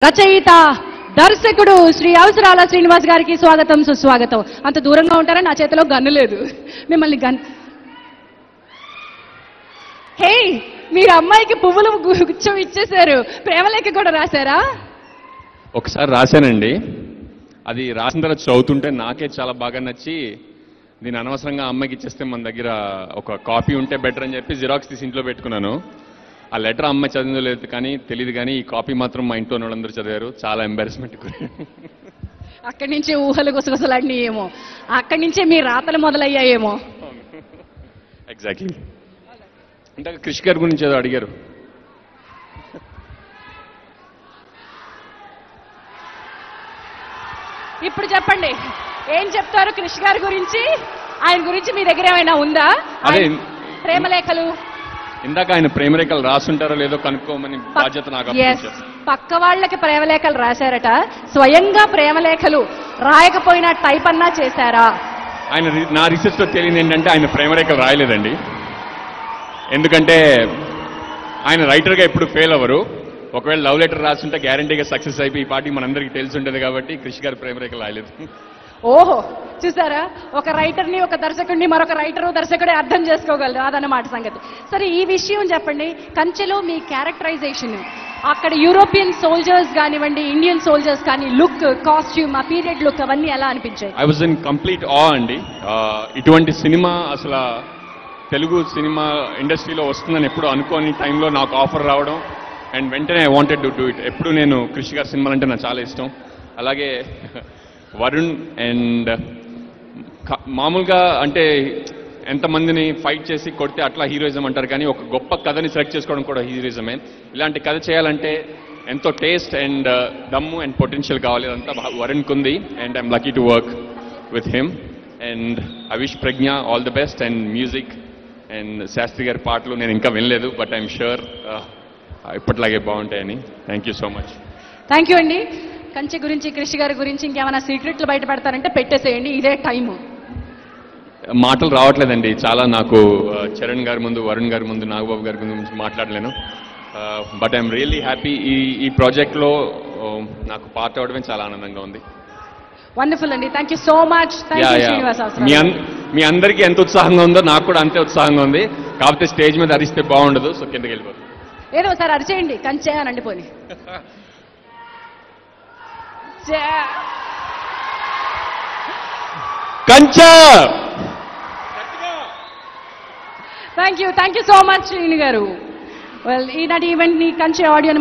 రచయిత దర్శకుడు శ్రీ అవసరాల శ్రీనివాస్ గారికి స్వాగతం సుస్వాగతం. అంత దూరంగా ఉంటారా? నా చేతిలో గన్ను లేదు. మిమ్మల్ని హే, మీరు అమ్మాయికి పువ్వులు గుచ్చం ఇచ్చేశారు. ప్రేమలేఖ కూడా రాశారా? ఒకసారి రాశానండి. అది రాసిన తర్వాత చదువుతుంటే నాకే చాలా బాగా నచ్చి దీని అనవసరంగా అమ్మాయికి ఇచ్చేస్తే మన దగ్గర ఒక కాపీ ఉంటే బెటర్ అని చెప్పి జిరాక్స్ తీసి ఇంట్లో పెట్టుకున్నాను. ఆ లెటర్ అమ్మాయి చదివిందో లేదు కానీ తెలియదు, కానీ ఈ కాపీ మాత్రం మా ఇంట్లో వాళ్ళందరూ చదివారు. చాలా ఎంబారెస్మెంట్. అక్కడి నుంచే ఊహలు గుసగుసలాడిని ఏమో, అక్కడి నుంచే మీ రాతలు మొదలయ్యాయేమో. ఎగ్జాక్ట్లీ. అంటే క్రిష్ గారి గురించి ఏదో అడిగారు. ఇప్పుడు చెప్పండి, ఏం చెప్తారు క్రిష్ గారి గురించి? ఆయన గురించి మీ దగ్గర ఏమైనా ఉందా? అదే ప్రేమలేఖలు ఇందాక ఆయన ప్రేమరేఖలు రాసుంటారో లేదో కనుక్కోమని బాధ్యత నాకు అప్పగించారు. పక్క వాళ్ళకి ప్రేమలేఖలు రాశారట, స్వయంగా ప్రేమలేఖలు రాయకపోయినా టైప్ అన్నా చేశారా? ఆయన నా రీసెర్చ్ లో తెలియదు ఏంటంటే ఆయన ప్రేమరేఖలు రాయలేదండి. ఎందుకంటే ఆయన రైటర్గా ఎప్పుడు ఫెయిల్ అవ్వరు. ఒకవేళ లవ్ లెటర్ రాస్తుంటే గ్యారంటీగా సక్సెస్ అయిపోయి ఈ పార్టీ మనందరికీ తెలిసి ఉంటుంది. కాబట్టి క్రిష్ గారు ప్రేమరేఖలు రాయలేదు. ఓహో, చూసారా? ఒక రైటర్ని, ఒక దర్శకుడిని మరొక దర్శకుడే అర్థం చేసుకోగలరు. అదన్నమాట సంగతి. సరే, ఈ విషయం చెప్పండి. కంచెలో మీ క్యారెక్టరైజేషన్, అక్కడ యూరోపియన్ సోల్జర్స్ కానివ్వండి, ఇండియన్ సోల్జర్స్ కానీ, లుక్, కాస్ట్యూమ్, ఆ పీరియడ్ లుక్ అవన్నీ ఎలా అనిపించాయి? ఐ వాజ్ ఇన్ కంప్లీట్ ఆ అండి. ఇటువంటి సినిమా అసలు తెలుగు సినిమా ఇండస్ట్రీలో వస్తుందని ఎప్పుడు అనుకోని టైంలో నాకు ఆఫర్ రావడం అండ్ వెంటనే I wanted to do it. ఎప్పుడు నేను క్రిష్ గారి సినిమాలు అంటే నాకు చాలా ఇష్టం. అలాగే వరుణ్ అండ్ మామూలుగా అంటే ఎంతమందిని ఫైట్ చేసి కొడితే అట్లా హీరోయిజం అంటారు, కానీ ఒక గొప్ప కథని సెలెక్ట్ చేసుకోవడం కూడా హీరోయిజమే. ఇలాంటి కథ చేయాలంటే ఎంతో టేస్ట్ అండ్ దమ్ము అండ్ పొటెన్షియల్ కావాలి. అదంతా వరుణ్కి ఉంది and I'm lucky to work with him. And I wish Pragya all the best and music and Sastri గారి పాటలు నేను ఇంకా వినలేదు, బట్ ఐఎమ్ షూర్ ఇప్పట్లాగే బాగుంటాయని. Thank you so much. Thank you అండి. కంచె గురించి, కృషి గారి గురించి ఇంకేమైనా సీక్రెట్లు బయట పెడతారంటే పెట్టేసేయండి, ఇదే టైము. మాటలు రావట్లేదండి చాలా నాకు. చరణ్ గారి ముందు, వరుణ్ గారి ముందు, నాగబాబు గారి గురించి మాట్లాడలేను. But I'm really happy. ఈ ప్రాజెక్ట్లో నాకు పార్ట్ అవడమే చాలా ఆనందంగా ఉంది. వండర్ఫుల్ అండి. Thank you so much. మీ అందరికీ ఎంత ఉత్సాహంగా ఉందో నాకు కూడా అంతే ఉత్సాహంగా ఉంది. కాకపోతే స్టేజ్ మీద అరిస్తే బాగుండదు, సో కిందకి వెళ్ళిపోతుంది. ఏదో ఒకసారి అరిచేయండి, కంచె అని అండిపోని. కంచె. Thank you so much Srini గారు. వెల్, ఈనాటి ఈవెంట్ ని కంచె ఆడియో